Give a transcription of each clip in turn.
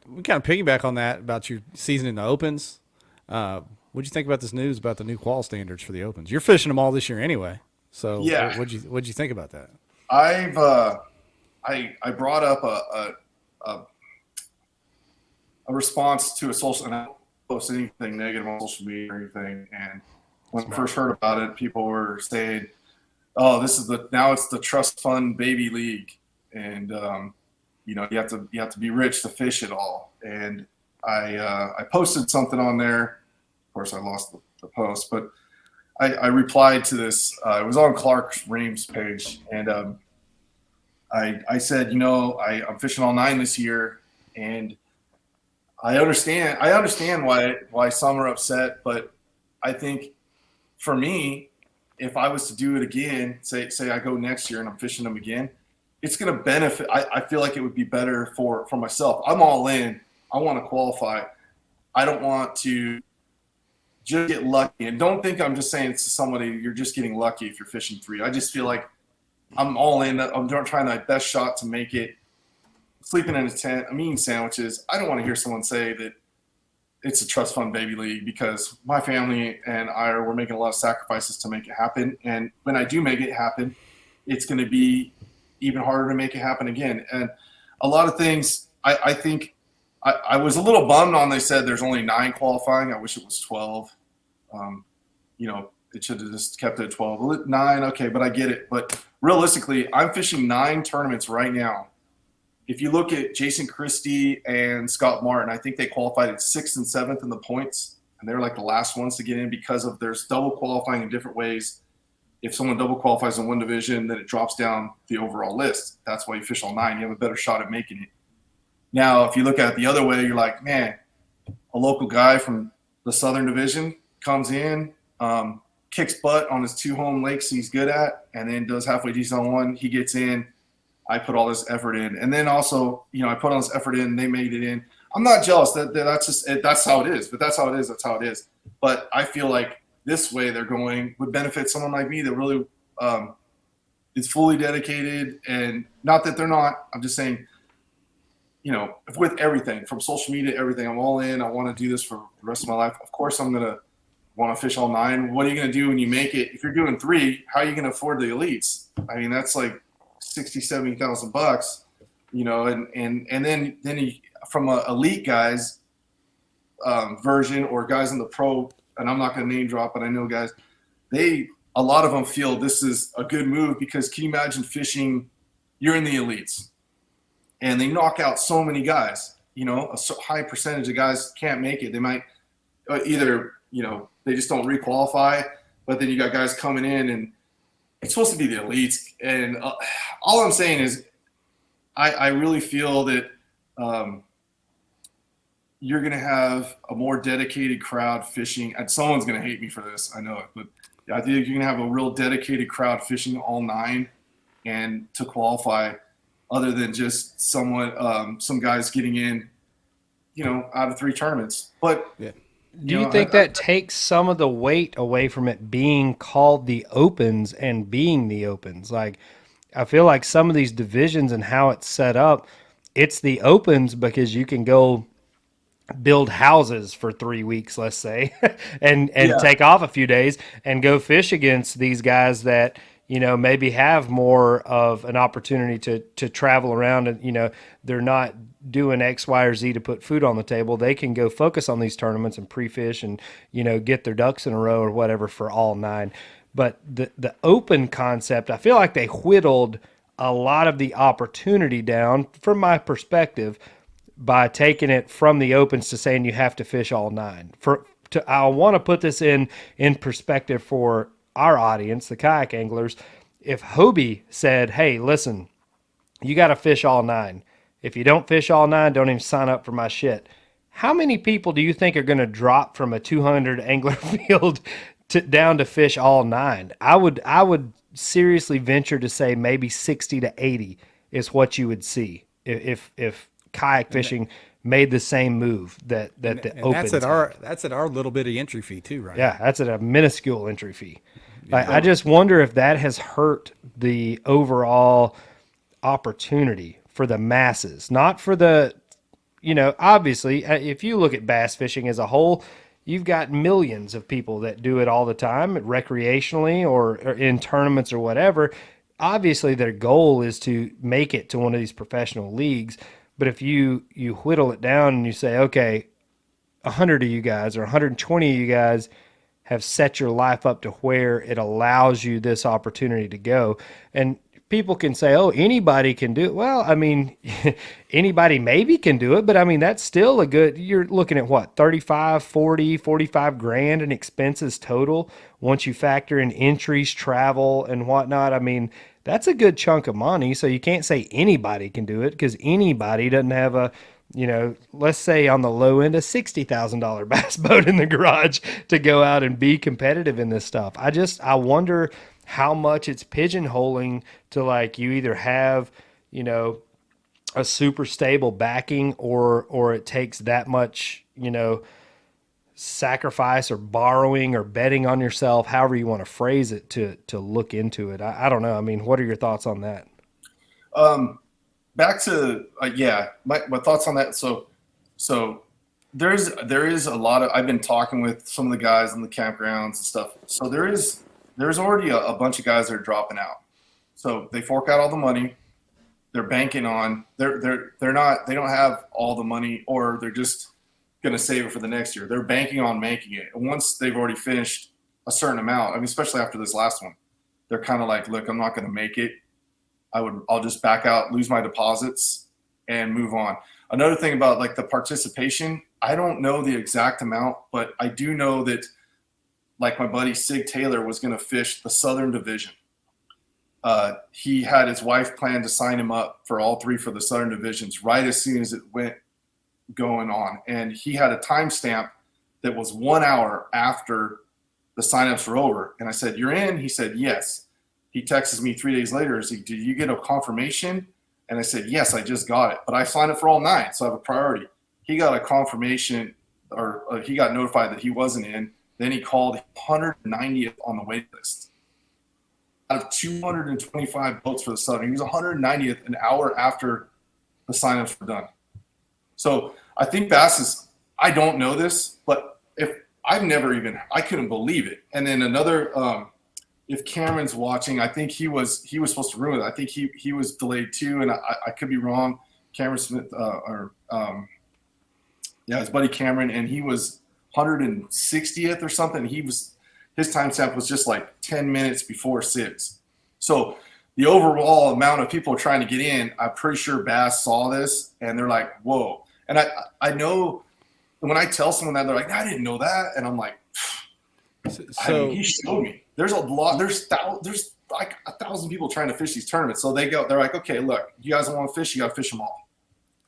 we kind of piggyback on that about your season in the opens. What'd you think about this news about the new qual standards for the opens? You're fishing them all this year anyway. So Yeah, what'd you think about that? I've I brought up a, a response to a social, and I don't post anything negative on social media or anything. And when I Smart. first heard about it, people were saying, "Oh, this is now it's the trust fund baby league," and you have to be rich to fish it all. And I posted something on there. Of course, I lost the post, but I replied to this. It was on Clark Ream's page, and I said, I'm fishing all nine this year, and I understand why some are upset, but I think for me, if I was to do it again, say I go next year and I'm fishing them again, it's going to benefit. I feel like it would be better for myself. I'm all in. I want to qualify. I don't want to just get lucky. And don't think I'm just saying it's to somebody you're just getting lucky if you're fishing three. I just feel like I'm all in. I'm trying my best shot to make it. Sleeping in a tent, I'm eating sandwiches. I don't want to hear someone say that it's a trust fund baby league because my family and we're making a lot of sacrifices to make it happen. And when I do make it happen, it's going to be even harder to make it happen again. And a lot of things, I think I was a little bummed on. They said there's only 9 qualifying. I wish it was 12. Um, it should have just kept it at 12. Well, 9, okay, but I get it. But realistically, I'm fishing 9 tournaments right now. If you look at Jason Christie and Scott Martin, I think they qualified at 6th and 7th in the points, and they're like the last ones to get in because of there's double qualifying in different ways. If someone double qualifies in one division, then it drops down the overall list. That's why you fish all 9. You have a better shot at making it. Now, if you look at it the other way, you're like, man, a local guy from the Southern Division comes in, kicks butt on his 2 home lakes he's good at, and then does halfway decent on one. He gets in. I put all this effort in, and then also, I put all this effort in. They made it in. I'm not jealous. That's how it is. But that's how it is. That's how it is. But I feel like this way they're going would benefit someone like me that really is fully dedicated, and not that they're not. I'm just saying, with everything from social media, everything, I'm all in. I want to do this for the rest of my life. Of course, I'm gonna want to fish all 9. What are you gonna do when you make it? If you're doing 3, how are you gonna afford the elites? I mean, that's like $60,000-$70,000, and then from a elite guys version or guys in the pro, and I'm not going to name drop, but I know guys, a lot of them feel this is a good move because can you imagine fishing? You're in the elites, and they knock out so many guys. A high percentage of guys can't make it. They might either they just don't requalify, but then you got guys coming in and it's supposed to be the elites, and all I'm saying is I really feel that you're going to have a more dedicated crowd fishing, and someone's going to hate me for this, I know it, but I think you're going to have a real dedicated crowd fishing all 9 and to qualify other than just some guys getting in, out of 3 tournaments. But Yeah. Do you think that takes some of the weight away from it being called the Opens and being the Opens? Like, I feel like some of these divisions and how it's set up, it's the Opens because you can go build houses for 3 weeks, let's say, and yeah, take off a few days and go fish against these guys that maybe have more of an opportunity to travel around, and they're not doing X, Y, or Z to put food on the table. They can go focus on these tournaments and pre-fish and get their ducks in a row or whatever for all 9. But the open concept, I feel like they whittled a lot of the opportunity down from my perspective by taking it from the opens to saying you have to fish all 9. I want to put this in perspective for our audience, the kayak anglers. If Hobie said, "Hey, listen, you got to fish all 9. If you don't fish all 9, don't even sign up for my shit." How many people do you think are going to drop from a 200 angler field down to fish all 9? I would seriously venture to say maybe 60 to 80 is what you would see if kayak fishing made the same move that the And opens that's at our little bitty entry fee too, right? Yeah, that's at a minuscule entry fee. I so just wonder if that has hurt the overall opportunity for the masses, not for the obviously, if you look at bass fishing as a whole, you've got millions of people that do it all the time recreationally or in tournaments or whatever. Obviously, their goal is to make it to one of these professional leagues. But if you whittle it down and you say, okay, 100 of you guys or 120 of you guys have set your life up to where it allows you this opportunity to go. And people can say, oh, anybody can do it. Well, I mean, anybody maybe can do it, but I mean, that's still a good, you're looking at what, 35, 40, 45 grand in expenses total once you factor in entries, travel, and whatnot. I mean, that's a good chunk of money. So you can't say anybody can do it because anybody doesn't have a, let's say on the low end, a $60,000 bass boat in the garage to go out and be competitive in this stuff. I wonder how much it's pigeonholing to like you either have, a super stable backing or it takes that much, sacrifice or borrowing or betting on yourself, however you want to phrase it to look into it. I don't know. I mean, what are your thoughts on that? Back to my thoughts on that. So there is a lot of, I've been talking with some of the guys in the campgrounds and stuff. So there's already a bunch of guys that are dropping out. So they fork out all the money. They're banking on they don't have all the money, or they're just going to save it for the next year. They're banking on making it. And once they've already finished a certain amount, I mean, especially after this last one, they're kind of like, look, I'm not going to make it. I'll just back out, lose my deposits, and move on. Another thing about like the participation, I don't know the exact amount, but I do know that like my buddy Sig Taylor was going to fish the Southern Division. He had his wife plan to sign him up for all three for the Southern Divisions right as soon as it went going on. And he had a timestamp that was 1 hour after the signups were over. And I said, you're in? He said, yes. He texts me 3 days later. He's like, did you get a confirmation? And I said, yes, I just got it. But I signed up for all 9, so I have a priority. He got a confirmation, or he got notified that he wasn't in. Then he called 190th on the wait list. Out of 225 boats for the Southern, he was 190th an hour after the signups were done. So I think Bass is, I don't know this, but if I couldn't believe it. And then another, if Cameron's watching, I think he was supposed to ruin it. I think he was delayed too, and I could be wrong. Cameron Smith, his buddy Cameron, and he was 160th or something. His timestamp was just like 10 minutes before 6. So the overall amount of people trying to get in, I'm pretty sure Bass saw this and they're like, whoa. And I know when I tell someone that, they're like, I didn't know that, and I'm like, he showed me. There's a lot. There's like 1,000 people trying to fish these tournaments. So they're like, okay, look, you guys don't want to fish, you got to fish them all.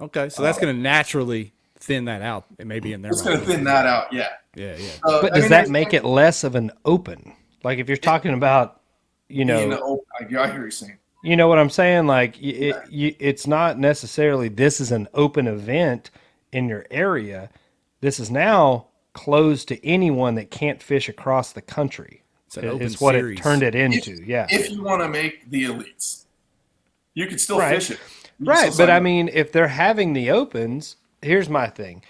Okay, so that's going to naturally thin that out. It may be in there. It's going to thin that out, yeah. Yeah. But does that make it less of an open? Like if you're talking about, I hear you saying. You know what I'm saying? Like it's not necessarily this is an open event in your area. This is now closed to anyone that can't fish across the country. It's what series. It turned it into. If you want to make the elites, you could still fish it. Right, but I mean, if they're having the opens, here's my thing.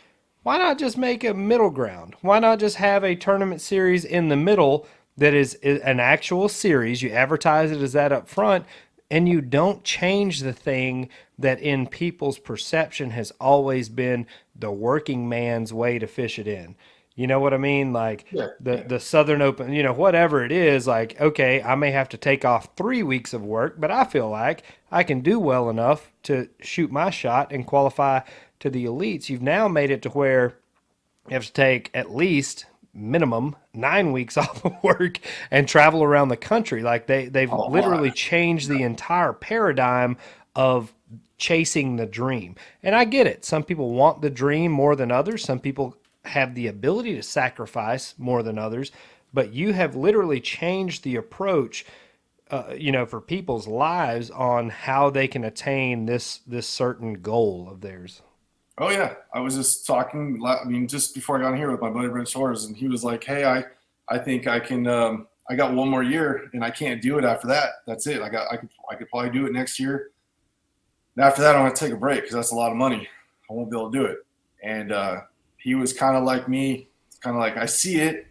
Why not just make a middle ground? Why not just have a tournament series in the middle that is an actual series? You advertise it as that up front, and you don't change the thing that in people's perception has always been the working man's way to fish it in. You know what I mean? Like the Southern Open, whatever it is, like, okay, I may have to take off 3 weeks of work, but I feel like I can do well enough to shoot my shot and qualify to the elites. You've now made it to where you have to take at least minimum 9 weeks off of work and travel around the country. Like they've literally changed the entire paradigm of chasing the dream. And I get it. Some people want the dream more than others. Some people have the ability to sacrifice more than others, but you have literally changed the approach, for people's lives on how they can attain this certain goal of theirs. Oh yeah. I was just talking, just before I got in here with my buddy Brent Shores, and he was like, hey, I think I can, I got 1 more year and I can't do it after that. That's it. I could probably do it next year. And after that, I'm going to take a break because that's a lot of money. I won't be able to do it. And he was kind of like me, kind of like, I see it,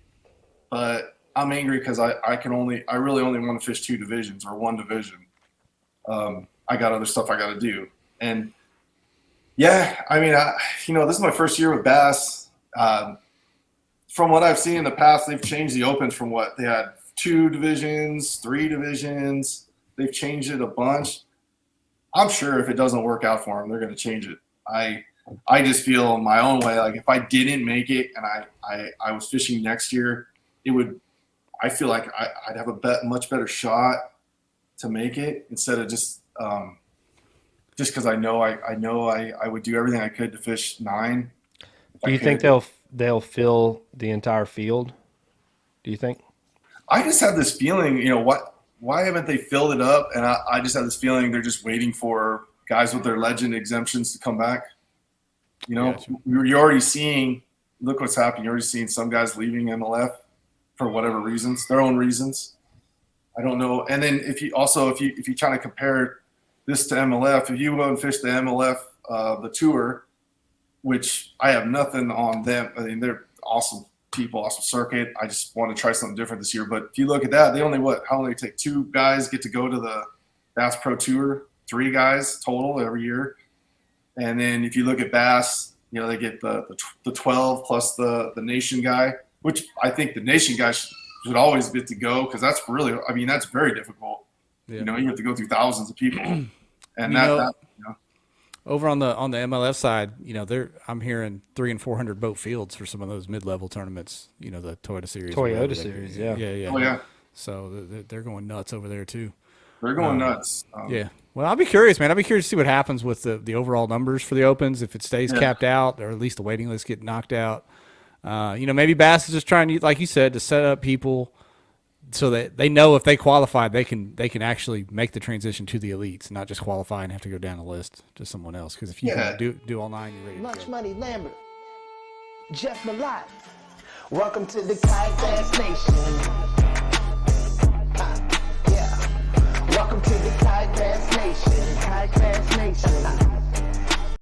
but I'm angry because I really only want to fish 2 divisions or 1 division. I got other stuff I got to do. And yeah, I mean, this is my first year with bass. From what I've seen in the past, they've changed the opens from what they had 2 divisions, 3 divisions. They've changed it a bunch. I'm sure if it doesn't work out for them, they're going to change it. I just feel in my own way, like if I didn't make it and I was fishing next year, I feel like I'd have a much better shot to make it instead of just because I know I would do everything I could to fish 9. Do you think they'll fill the entire field? Do you think? I just have this feeling, why haven't they filled it up? And I just have this feeling they're just waiting for guys with their legend exemptions to come back. Gotcha. You're already seeing, look what's happening. You're already seeing some guys leaving MLF for whatever reasons, their own reasons. I don't know. And then if you try to compare this to MLF, if you go and fish the MLF, the tour, which I have nothing on them. I mean, they're awesome people, awesome circuit. I just want to try something different this year. But if you look at that, they only how many take 2 guys get to go to the Bass Pro Tour, 3 guys total every year. And then if you look at Bass, they get the 12 plus the Nation guy, which I think the Nation guy should always get to go because that's really, that's very difficult. Yeah. You have to go through thousands of people, and over on the MLF side, I'm hearing 300 and 400 boat fields for some of those mid-level tournaments. The Toyota Series. Yeah. Yeah. Oh yeah. So they're going nuts over there too. They're going nuts. Yeah. Well, I'll be curious, man. I'll be curious to see what happens with the overall numbers for the Opens, if it stays capped out or at least the waiting list get knocked out. Maybe Bass is just trying to, like you said, to set up people so that they know if they qualify, they can actually make the transition to the elites, not just qualify and have to go down the list to someone else. Because if you can do all 9, you're ready to Lunch go. Money Lambert, Jeff Malott. Welcome to the Kayak Nation.